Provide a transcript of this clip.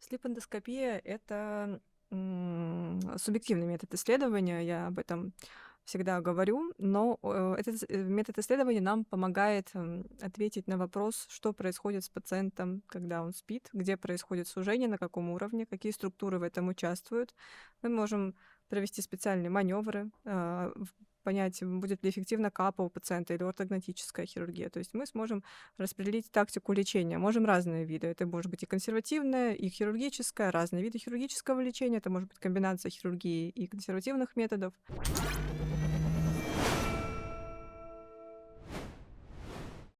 Слип-эндоскопия — это субъективный метод исследования, я об этом всегда говорю, но метод исследования нам помогает ответить на вопрос, что происходит с пациентом, когда он спит, где происходит сужение, на каком уровне, какие структуры в этом участвуют. Мы можем провести специальные маневры, понять, будет ли эффективна капа у пациента или ортогнатическая хирургия. То есть мы сможем распределить тактику лечения. Можем разные виды. Это может быть и консервативное, и хирургическое, разные виды хирургического лечения. Это может быть комбинация хирургии и консервативных методов.